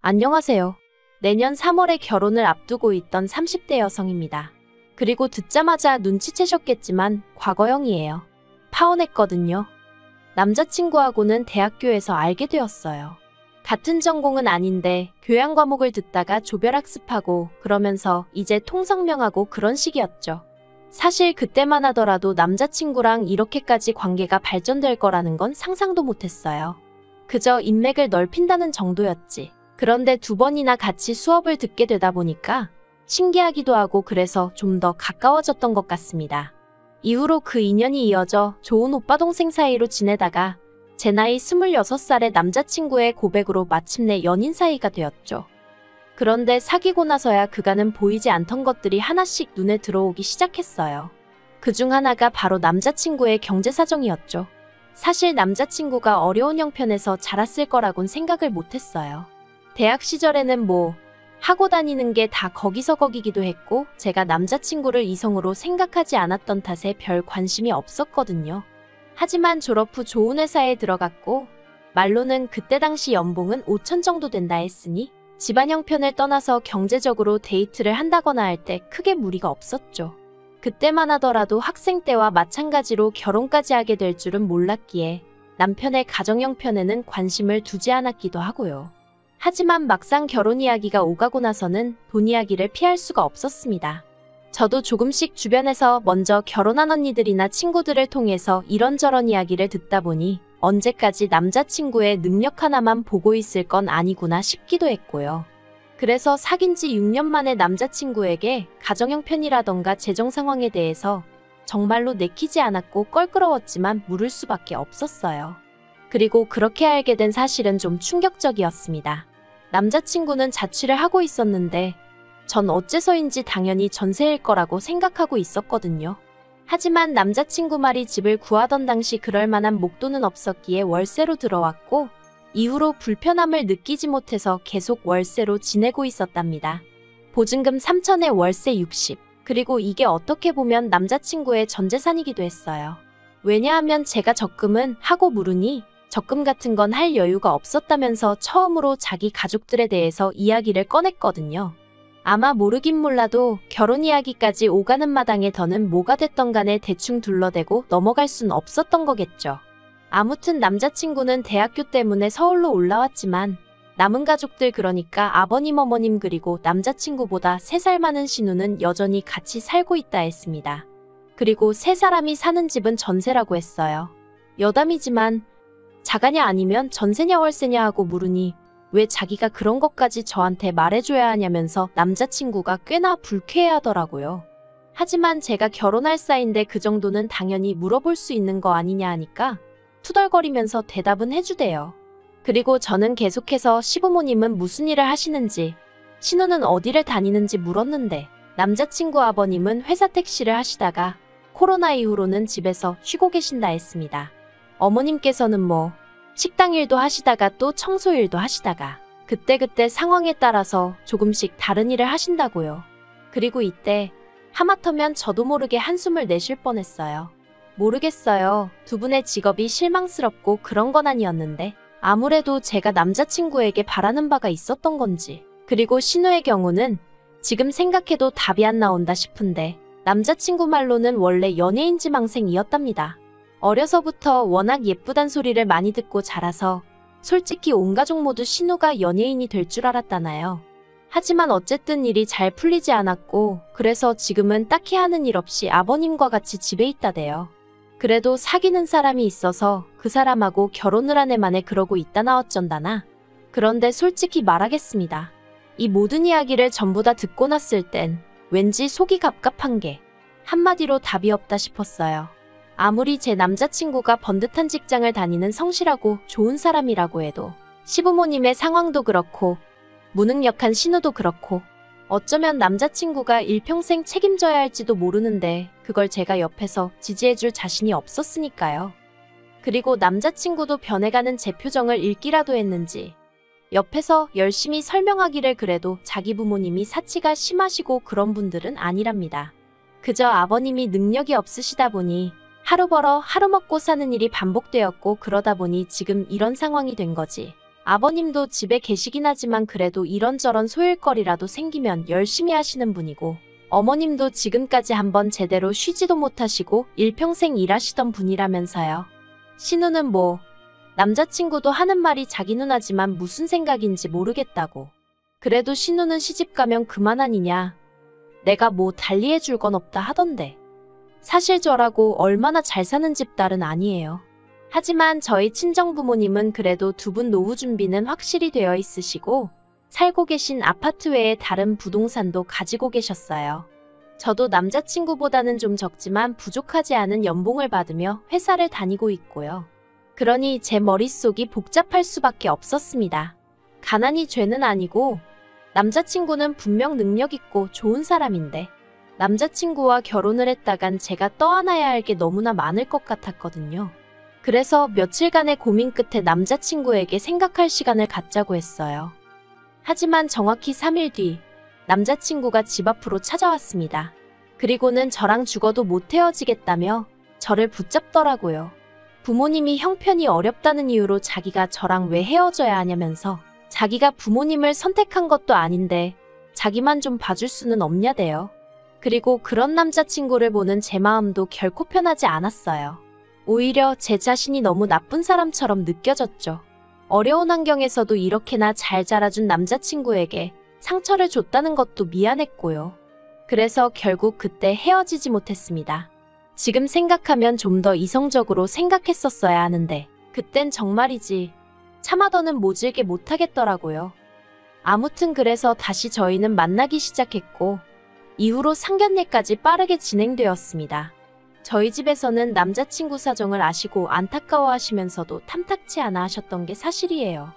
안녕하세요. 내년 3월에 결혼을 앞두고 있던 30대 여성입니다. 그리고 듣자마자 눈치채셨겠지만 과거형이에요. 파혼했거든요. 남자친구하고는 대학교에서 알게 되었어요. 같은 전공은 아닌데 교양 과목을 듣다가 조별학습하고 그러면서 이제 통성명하고 그런 식이었죠. 사실 그때만 하더라도 남자친구랑 이렇게까지 관계가 발전될 거라는 건 상상도 못했어요. 그저 인맥을 넓힌다는 정도였지. 그런데 2번이나 같이 수업을 듣게 되다 보니까 신기하기도 하고 그래서 좀 더 가까워졌던 것 같습니다. 이후로 그 인연이 이어져 좋은 오빠 동생 사이로 지내다가 제 나이 26살의 남자친구의 고백으로 마침내 연인 사이가 되었죠. 그런데 사귀고 나서야 그간은 보이지 않던 것들이 하나씩 눈에 들어오기 시작했어요. 그중 하나가 바로 남자친구의 경제 사정이었죠. 사실 남자친구가 어려운 형편에서 자랐을 거라곤 생각을 못했어요. 대학 시절에는 하고 다니는 게 다 거기서 거기기도 했고 제가 남자친구를 이성으로 생각하지 않았던 탓에 별 관심이 없었거든요. 하지만 졸업 후 좋은 회사에 들어갔고 말로는 그때 당시 연봉은 5천 정도 된다 했으니 집안 형편을 떠나서 경제적으로 데이트를 한다거나 할 때 크게 무리가 없었죠. 그때만 하더라도 학생 때와 마찬가지로 결혼까지 하게 될 줄은 몰랐기에 남편의 가정 형편에는 관심을 두지 않았기도 하고요. 하지만 막상 결혼 이야기가 오가고 나서는 돈 이야기를 피할 수가 없었습니다. 저도 조금씩 주변에서 먼저 결혼한 언니들이나 친구들을 통해서 이런저런 이야기를 듣다 보니 언제까지 남자친구의 능력 하나만 보고 있을 건 아니구나 싶기도 했고요. 그래서 사귄 지 6년 만에 남자친구에게 가정 형편이라던가 재정 상황에 대해서 정말로 내키지 않았고 껄끄러웠지만 물을 수밖에 없었어요. 그리고 그렇게 알게 된 사실은 좀 충격적이었습니다. 남자친구는 자취를 하고 있었는데 전 어째서인지 당연히 전세일 거라고 생각하고 있었거든요. 하지만 남자친구 말이 집을 구하던 당시 그럴 만한 목돈은 없었기에 월세로 들어왔고 이후로 불편함을 느끼지 못해서 계속 월세로 지내고 있었답니다. 보증금 3천에 월세 60. 그리고 이게 어떻게 보면 남자친구의 전 재산이기도 했어요. 왜냐하면 제가 적금은 하고 물으니 적금 같은 건 할 여유가 없었다면서 처음으로 자기 가족들에 대해서 이야기를 꺼냈거든요. 아마 모르긴 몰라도 결혼 이야기까지 오가는 마당에 더는 뭐가 됐던 간에 대충 둘러대고 넘어갈 순 없었던 거겠죠. 아무튼 남자친구는 대학교 때문에 서울로 올라왔지만 남은 가족들 그러니까 아버님 어머님 그리고 남자친구보다 3살 많은 신우는 여전히 같이 살고 있다 했습니다. 그리고 3사람이 사는 집은 전세라고 했어요. 여담이지만 자가냐 아니면 전세냐 월세냐 하고 물으니 왜 자기가 그런 것까지 저한테 말해줘야 하냐면서 남자친구가 꽤나 불쾌해하더라고요. 하지만 제가 결혼할 사이인데 그 정도는 당연히 물어볼 수 있는 거 아니냐 하니까 투덜거리면서 대답은 해주대요. 그리고 저는 계속해서 시부모님은 무슨 일을 하시는지, 신우는 어디를 다니는지 물었는데 남자친구 아버님은 회사 택시를 하시다가 코로나 이후로는 집에서 쉬고 계신다 했습니다. 어머님께서는 식당 일도 하시다가 또 청소 일도 하시다가 그때그때 상황에 따라서 조금씩 다른 일을 하신다고요. 그리고 이때 하마터면 저도 모르게 한숨을 내쉴 뻔했어요. 모르겠어요. 2분의 직업이 실망스럽고 그런 건 아니었는데 아무래도 제가 남자친구에게 바라는 바가 있었던 건지 그리고 신우의 경우는 지금 생각해도 답이 안 나온다 싶은데 남자친구 말로는 원래 연예인 지망생이었답니다. 어려서부터 워낙 예쁘단 소리를 많이 듣고 자라서 솔직히 온 가족 모두 신우가 연예인이 될 줄 알았다나요. 하지만 어쨌든 일이 잘 풀리지 않았고 그래서 지금은 딱히 하는 일 없이 아버님과 같이 집에 있다대요. 그래도 사귀는 사람이 있어서 그 사람하고 결혼을 한 해 만에 그러고 있다나 어쩐다나. 그런데 솔직히 말하겠습니다. 이 모든 이야기를 전부 다 듣고 났을 땐 왠지 속이 갑갑한 게 한마디로 답이 없다 싶었어요. 아무리 제 남자친구가 번듯한 직장을 다니는 성실하고 좋은 사람이라고 해도 시부모님의 상황도 그렇고 무능력한 신우도 그렇고 어쩌면 남자친구가 일평생 책임져야 할지도 모르는데 그걸 제가 옆에서 지지해줄 자신이 없었으니까요. 그리고 남자친구도 변해가는 제 표정을 읽기라도 했는지 옆에서 열심히 설명하기를 그래도 자기 부모님이 사치가 심하시고 그런 분들은 아니랍니다. 그저 아버님이 능력이 없으시다 보니 하루 벌어 하루 먹고 사는 일이 반복되었고 그러다 보니 지금 이런 상황이 된 거지. 아버님도 집에 계시긴 하지만 그래도 이런저런 소일거리라도 생기면 열심히 하시는 분이고, 어머님도 지금까지 한번 제대로 쉬지도 못하시고 일평생 일하시던 분이라면서요. 신우는 뭐, 남자친구도 하는 말이 자기 누나지만 무슨 생각인지 모르겠다고. 그래도 신우는 시집가면 그만 아니냐. 내가 뭐 달리 해줄 건 없다 하던데. 사실 저라고 얼마나 잘 사는 집딸은 아니에요. 하지만 저희 친정부모님은 그래도 두 분 노후 준비는 확실히 되어 있으시고 살고 계신 아파트 외에 다른 부동산도 가지고 계셨어요. 저도 남자친구보다는 좀 적지만 부족하지 않은 연봉을 받으며 회사를 다니고 있고요. 그러니 제 머릿속이 복잡할 수밖에 없었습니다. 가난이 죄는 아니고 남자친구는 분명 능력 있고 좋은 사람인데 남자친구와 결혼을 했다간 제가 떠안아야 할 게 너무나 많을 것 같았거든요. 그래서 며칠간의 고민 끝에 남자친구에게 생각할 시간을 갖자고 했어요. 하지만 정확히 3일 뒤 남자친구가 집 앞으로 찾아왔습니다. 그리고는 저랑 죽어도 못 헤어지겠다며 저를 붙잡더라고요. 부모님이 형편이 어렵다는 이유로 자기가 저랑 왜 헤어져야 하냐면서 자기가 부모님을 선택한 것도 아닌데 자기만 좀 봐줄 수는 없냐대요. 그리고 그런 남자친구를 보는 제 마음도 결코 편하지 않았어요. 오히려 제 자신이 너무 나쁜 사람처럼 느껴졌죠. 어려운 환경에서도 이렇게나 잘 자라준 남자친구에게 상처를 줬다는 것도 미안했고요. 그래서 결국 그때 헤어지지 못했습니다. 지금 생각하면 좀 더 이성적으로 생각했었어야 하는데 그땐 정말이지 참아더는 모질게 못하겠더라고요. 아무튼 그래서 다시 저희는 만나기 시작했고 이후로 상견례까지 빠르게 진행되었습니다. 저희 집에서는 남자친구 사정을 아시고 안타까워하시면서도 탐탁치 않아 하셨던 게 사실이에요.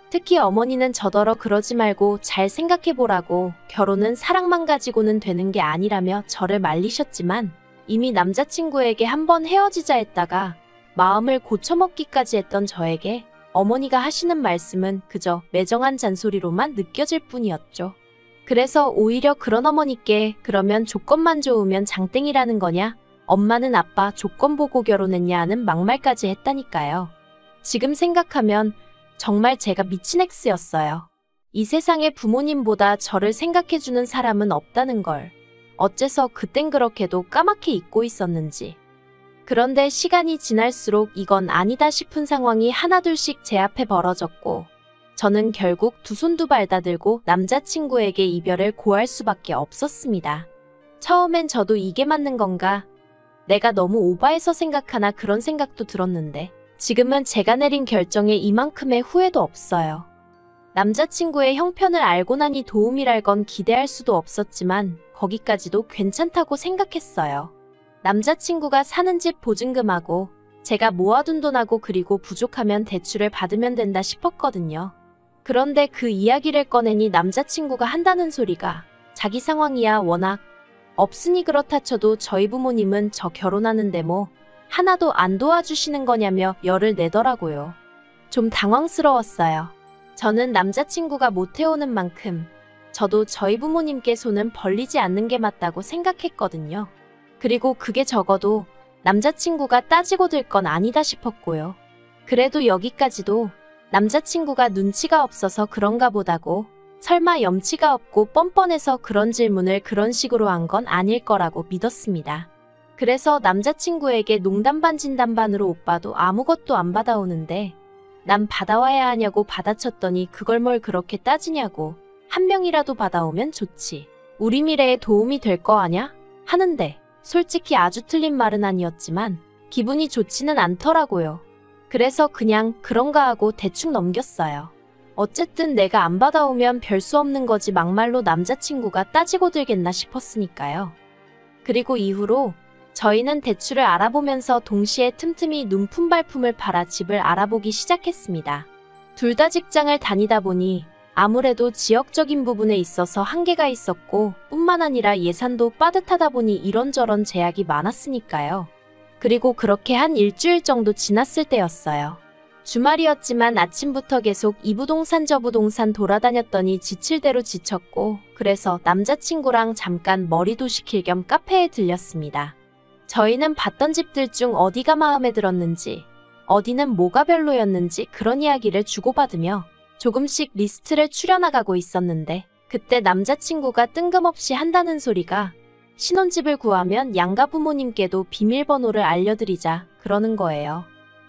특히 어머니는 저더러 그러지 말고 잘 생각해보라고 결혼은 사랑만 가지고는 되는 게 아니라며 저를 말리셨지만 이미 남자친구에게 한번 헤어지자 했다가 마음을 고쳐먹기까지 했던 저에게 어머니가 하시는 말씀은 그저 매정한 잔소리로만 느껴질 뿐이었죠. 그래서 오히려 그런 어머니께 그러면 조건만 좋으면 장땡이라는 거냐? 엄마는 아빠 조건 보고 결혼했냐 하는 막말까지 했다니까요. 지금 생각하면 정말 제가 미친 X였어요. 이 세상에 부모님보다 저를 생각해주는 사람은 없다는 걸 어째서 그땐 그렇게도 까맣게 잊고 있었는지. 그런데 시간이 지날수록 이건 아니다 싶은 상황이 하나둘씩 제 앞에 벌어졌고 저는 결국 두 손 두 발 다 들고 남자친구에게 이별을 고할 수밖에 없었습니다. 처음엔 저도 이게 맞는 건가? 내가 너무 오바해서 생각하나 그런 생각도 들었는데 지금은 제가 내린 결정에 이만큼의 후회도 없어요. 남자친구의 형편을 알고 나니 도움이랄 건 기대할 수도 없었지만 거기까지도 괜찮다고 생각했어요. 남자친구가 사는 집 보증금하고 제가 모아둔 돈하고 그리고 부족하면 대출을 받으면 된다 싶었거든요. 그런데 그 이야기를 꺼내니 남자친구가 한다는 소리가 자기 상황이야 워낙 없으니 그렇다 쳐도 저희 부모님은 저 결혼하는데 뭐 하나도 안 도와주시는 거냐며 열을 내더라고요. 좀 당황스러웠어요. 저는 남자친구가 못 해오는 만큼 저도 저희 부모님께 손은 벌리지 않는 게 맞다고 생각했거든요. 그리고 그게 적어도 남자친구가 따지고 들 건 아니다 싶었고요. 그래도 여기까지도 남자친구가 눈치가 없어서 그런가 보다고 설마 염치가 없고 뻔뻔해서 그런 질문을 그런 식으로 한 건 아닐 거라고 믿었습니다. 그래서 남자친구에게 농담 반 진담 반으로 오빠도 아무것도 안 받아오는데 난 받아와야 하냐고 받아쳤더니 그걸 뭘 그렇게 따지냐고 한 명이라도 받아오면 좋지. 우리 미래에 도움이 될 거 아냐? 하는데 솔직히 아주 틀린 말은 아니었지만 기분이 좋지는 않더라고요. 그래서 그냥 그런가 하고 대충 넘겼어요. 어쨌든 내가 안 받아오면 별 수 없는 거지 막말로 남자친구가 따지고 들겠나 싶었으니까요. 그리고 이후로 저희는 대출을 알아보면서 동시에 틈틈이 눈품 발품을 팔아 집을 알아보기 시작했습니다. 둘 다 직장을 다니다 보니 아무래도 지역적인 부분에 있어서 한계가 있었고 뿐만 아니라 예산도 빠듯하다 보니 이런저런 제약이 많았으니까요. 그리고 그렇게 한 일주일 정도 지났을 때였어요. 주말이었지만 아침부터 계속 이 부동산 저 부동산 돌아다녔더니 지칠 대로 지쳤고 그래서 남자친구랑 잠깐 머리도 식힐 겸 카페에 들렸습니다. 저희는 봤던 집들 중 어디가 마음에 들었는지 어디는 뭐가 별로였는지 그런 이야기를 주고받으며 조금씩 리스트를 추려나가고 있었는데 그때 남자친구가 뜬금없이 한다는 소리가 신혼집을 구하면 양가 부모님께도 비밀번호를 알려드리자 그러는 거예요.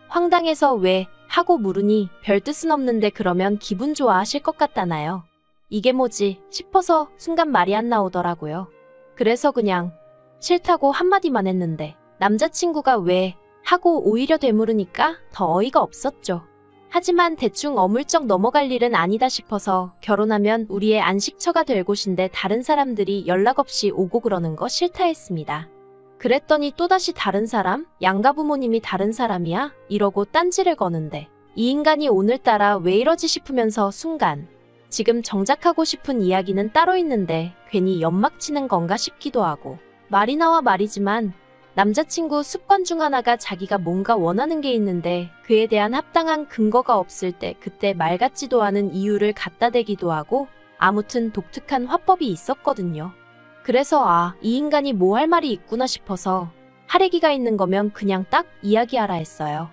황당해서 왜 하고 물으니 별 뜻은 없는데 그러면 기분 좋아하실 것 같다나요? 이게 뭐지 싶어서 순간 말이 안 나오더라고요. 그래서 그냥 싫다고 한마디만 했는데 남자친구가 왜 하고 오히려 되물으니까 더 어이가 없었죠. 하지만 대충 어물쩍 넘어갈 일은 아니다 싶어서 결혼하면 우리의 안식처가 될 곳인데 다른 사람들이 연락 없이 오고 그러는 거 싫다 했습니다. 그랬더니 또다시 다른 사람? 양가 부모님이 다른 사람이야? 이러고 딴지를 거는데 이 인간이 오늘따라 왜 이러지 싶으면서 순간 지금 정작 하고 싶은 이야기는 따로 있는데 괜히 연막 치는 건가 싶기도 하고 말이 나와 말이지만 남자친구 습관 중 하나가 자기가 뭔가 원하는 게 있는데 그에 대한 합당한 근거가 없을 때 그때 말 같지도 않은 이유를 갖다 대기도 하고 아무튼 독특한 화법이 있었거든요. 그래서 이 인간이 뭐 할 말이 있구나 싶어서 할애기가 있는 거면 그냥 딱 이야기하라 했어요.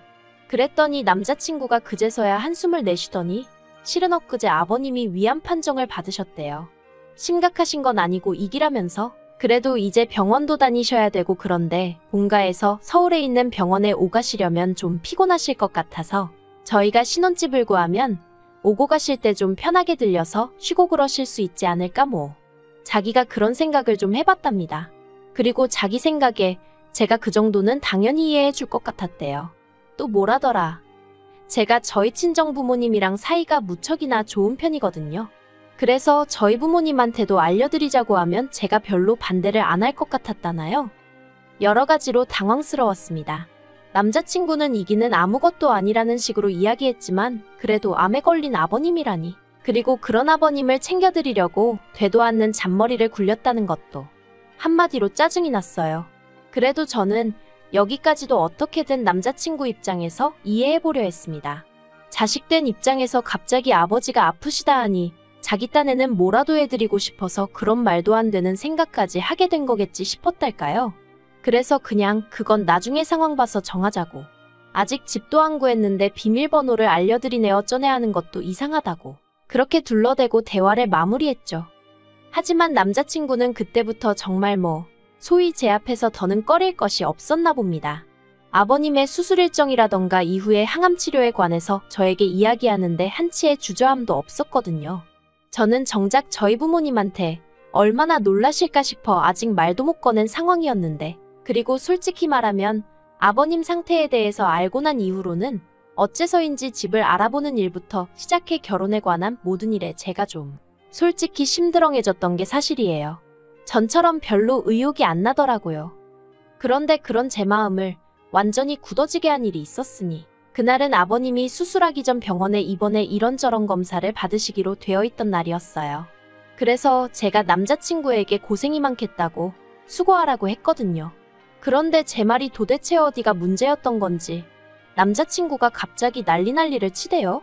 그랬더니 남자친구가 그제서야 한숨을 내쉬더니 실은 엊그제 아버님이 위암 판정을 받으셨대요. 심각하신 건 아니고 이기라면서 그래도 이제 병원도 다니셔야 되고 그런데 본가에서 서울에 있는 병원에 오가시려면 좀 피곤하실 것 같아서 저희가 신혼집을 구하면 오고 가실 때 좀 편하게 들려서 쉬고 그러실 수 있지 않을까 뭐. 자기가 그런 생각을 좀 해봤답니다. 그리고 자기 생각에 제가 그 정도는 당연히 이해해 줄 것 같았대요. 또 뭐라더라. 제가 저희 친정 부모님이랑 사이가 무척이나 좋은 편이거든요. 그래서 저희 부모님한테도 알려드리자고 하면 제가 별로 반대를 안 할 것 같았다나요? 여러 가지로 당황스러웠습니다. 남자친구는 이기는 아무것도 아니라는 식으로 이야기했지만 그래도 암에 걸린 아버님이라니. 그리고 그런 아버님을 챙겨드리려고 되도 않는 잔머리를 굴렸다는 것도 한마디로 짜증이 났어요. 그래도 저는 여기까지도 어떻게든 남자친구 입장에서 이해해보려 했습니다. 자식된 입장에서 갑자기 아버지가 아프시다 하니 자기 딴에는 뭐라도 해드리고 싶어서 그런 말도 안 되는 생각까지 하게 된 거겠지 싶었달까요? 그래서 그냥 그건 나중에 상황 봐서 정하자고. 아직 집도 안 구했는데 비밀번호를 알려드리네 어쩌네 하는 것도 이상하다고. 그렇게 둘러대고 대화를 마무리했죠. 하지만 남자친구는 그때부터 정말 소위 제 앞에서 더는 꺼릴 것이 없었나 봅니다. 아버님의 수술 일정이라던가 이후의 항암 치료에 관해서 저에게 이야기하는데 한치의 주저함도 없었거든요. 저는 정작 저희 부모님한테 얼마나 놀라실까 싶어 아직 말도 못 꺼낸 상황이었는데 그리고 솔직히 말하면 아버님 상태에 대해서 알고 난 이후로는 어째서인지 집을 알아보는 일부터 시작해 결혼에 관한 모든 일에 제가 좀 솔직히 심드렁해졌던 게 사실이에요. 전처럼 별로 의욕이 안 나더라고요. 그런데 그런 제 마음을 완전히 굳어지게 한 일이 있었으니 그날은 아버님이 수술하기 전 병원에 입원해 이런저런 검사를 받으시기로 되어 있던 날이었어요. 그래서 제가 남자친구에게 고생이 많겠다고 수고하라고 했거든요. 그런데 제 말이 도대체 어디가 문제였던 건지 남자친구가 갑자기 난리를 치대요.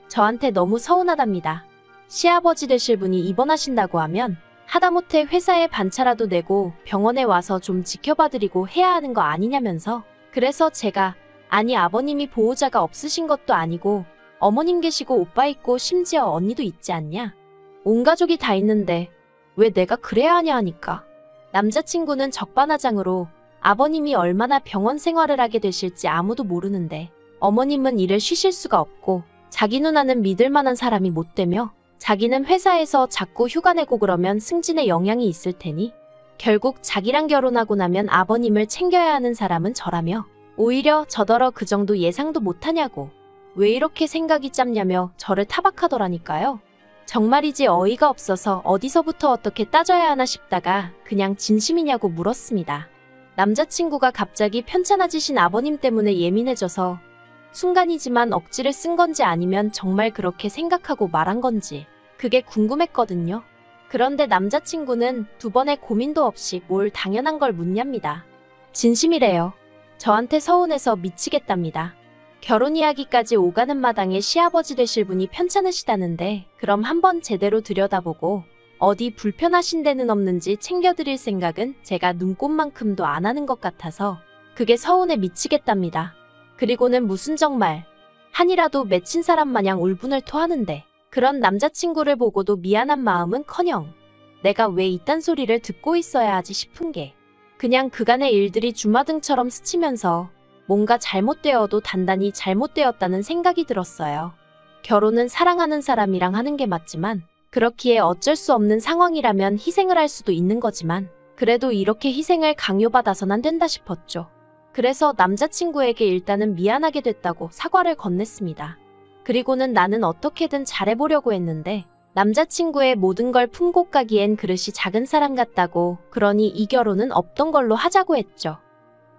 저한테 너무 서운하답니다. 시아버지 되실 분이 입원하신다고 하면 하다못해 회사에 반차라도 내고 병원에 와서 좀 지켜봐드리고 해야 하는 거 아니냐면서 그래서 제가 아니 아버님이 보호자가 없으신 것도 아니고 어머님 계시고 오빠 있고 심지어 언니도 있지 않냐? 온 가족이 다 있는데 왜 내가 그래야 하냐 하니까 남자친구는 적반하장으로 아버님이 얼마나 병원 생활을 하게 되실지 아무도 모르는데 어머님은 일을 쉬실 수가 없고 자기 누나는 믿을 만한 사람이 못 되며 자기는 회사에서 자꾸 휴가 내고 그러면 승진에 영향이 있을 테니 결국 자기랑 결혼하고 나면 아버님을 챙겨야 하는 사람은 저라며 오히려 저더러 그 정도 예상도 못하냐고 왜 이렇게 생각이 짧냐며 저를 타박하더라니까요. 정말이지 어이가 없어서 어디서부터 어떻게 따져야 하나 싶다가 그냥 진심이냐고 물었습니다. 남자친구가 갑자기 편찮아지신 아버님 때문에 예민해져서 순간이지만 억지를 쓴 건지 아니면 정말 그렇게 생각하고 말한 건지 그게 궁금했거든요. 그런데 남자친구는 두 번의 고민도 없이 뭘 당연한 걸 묻냐입니다. 진심이래요. 저한테 서운해서 미치겠답니다. 결혼 이야기까지 오가는 마당에 시아버지 되실 분이 편찮으시다는데 그럼 한번 제대로 들여다보고 어디 불편하신 데는 없는지 챙겨드릴 생각은 제가 눈꼽만큼도 안 하는 것 같아서 그게 서운해 미치겠답니다. 그리고는 무슨 정말 한이라도 맺힌 사람 마냥 울분을 토하는데 그런 남자친구를 보고도 미안한 마음은커녕 내가 왜 이딴 소리를 듣고 있어야 하지 싶은 게 그냥 그간의 일들이 주마등처럼 스치면서 뭔가 잘못되어도 단단히 잘못되었다는 생각이 들었어요. 결혼은 사랑하는 사람이랑 하는 게 맞지만 그렇기에 어쩔 수 없는 상황이라면 희생을 할 수도 있는 거지만 그래도 이렇게 희생을 강요받아선 안 된다 싶었죠. 그래서 남자친구에게 일단은 미안하게 됐다고 사과를 건넸습니다. 그리고는 나는 어떻게든 잘해보려고 했는데 남자친구의 모든 걸 품고 가기엔 그릇이 작은 사람 같다고 그러니 이 결혼은 없던 걸로 하자고 했죠.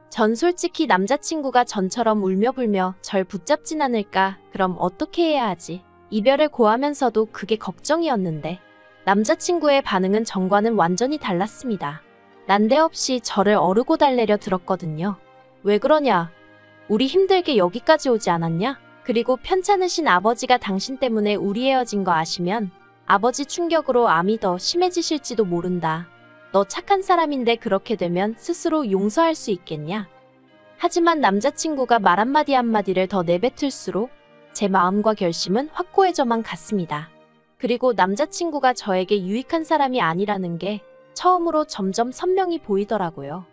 전 솔직히 남자친구가 전처럼 울며불며 절 붙잡진 않을까 그럼 어떻게 해야 하지? 이별을 고하면서도 그게 걱정이었는데 남자친구의 반응은 전과는 완전히 달랐습니다. 난데없이 저를 어르고 달래려 들었거든요. 왜 그러냐? 우리 힘들게 여기까지 오지 않았냐? 그리고 편찮으신 아버지가 당신 때문에 우리 헤어진 거 아시면 아버지 충격으로 암이 더 심해지실지도 모른다. 너 착한 사람인데 그렇게 되면 스스로 용서할 수 있겠냐? 하지만 남자친구가 말 한마디 한마디를 더 내뱉을수록 제 마음과 결심은 확고해져만 갔습니다. 그리고 남자친구가 저에게 유익한 사람이 아니라는 게 처음으로 점점 선명히 보이더라고요.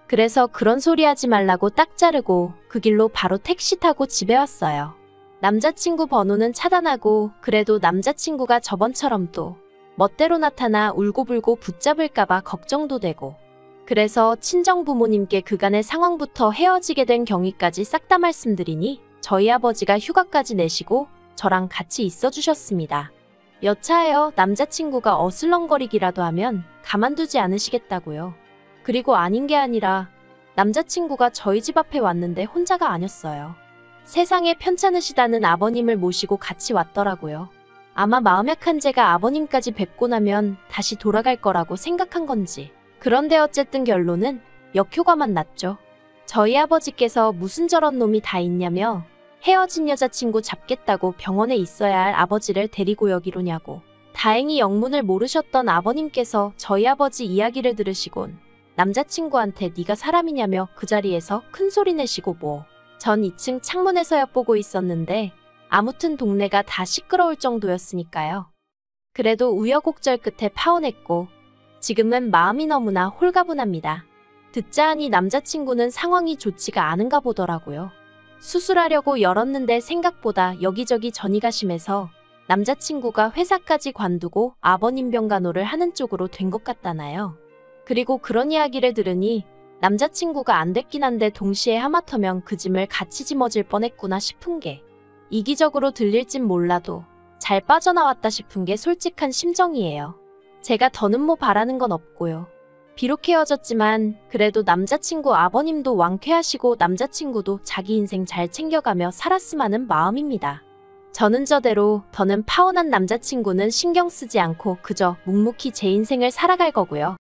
그래서 그런 소리 하지 말라고 딱 자르고 그 길로 바로 택시 타고 집에 왔어요. 남자친구 번호는 차단하고 그래도 남자친구가 저번처럼 또 멋대로 나타나 울고불고 붙잡을까봐 걱정도 되고 그래서 친정 부모님께 그간의 상황부터 헤어지게 된 경위까지 싹 다 말씀드리니 저희 아버지가 휴가까지 내시고 저랑 같이 있어 주셨습니다. 여차하여 남자친구가 어슬렁거리기라도 하면 가만두지 않으시겠다고요. 그리고 아닌 게 아니라 남자친구가 저희 집 앞에 왔는데 혼자가 아니었어요. 세상에 편찮으시다는 아버님을 모시고 같이 왔더라고요. 아마 마음 약한 제가 아버님까지 뵙고 나면 다시 돌아갈 거라고 생각한 건지. 그런데 어쨌든 결론은 역효과만 났죠. 저희 아버지께서 무슨 저런 놈이 다 있냐며 헤어진 여자친구 잡겠다고 병원에 있어야 할 아버지를 데리고 여기로냐고. 다행히 영문을 모르셨던 아버님께서 저희 아버지 이야기를 들으시곤 남자친구한테 네가 사람이냐며 그 자리에서 큰 소리 내시고 전 2층 창문에서 엿보고 있었는데 아무튼 동네가 다 시끄러울 정도였으니까요. 그래도 우여곡절 끝에 파혼했고 지금은 마음이 너무나 홀가분합니다. 듣자 하니 남자친구는 상황이 좋지가 않은가 보더라고요. 수술하려고 열었는데 생각보다 여기저기 전이가 심해서 남자친구가 회사까지 관두고 아버님 병간호를 하는 쪽으로 된 것 같다나요. 그리고 그런 이야기를 들으니 남자친구가 안 됐긴 한데 동시에 하마터면 그 짐을 같이 짊어질 뻔했구나 싶은 게 이기적으로 들릴진 몰라도 잘 빠져나왔다 싶은 게 솔직한 심정이에요. 제가 더는 바라는 건 없고요. 비록 헤어졌지만 그래도 남자친구 아버님도 완쾌하시고 남자친구도 자기 인생 잘 챙겨가며 살았으면 하는 마음입니다. 저는 저대로 더는 파혼한 남자친구는 신경 쓰지 않고 그저 묵묵히 제 인생을 살아갈 거고요.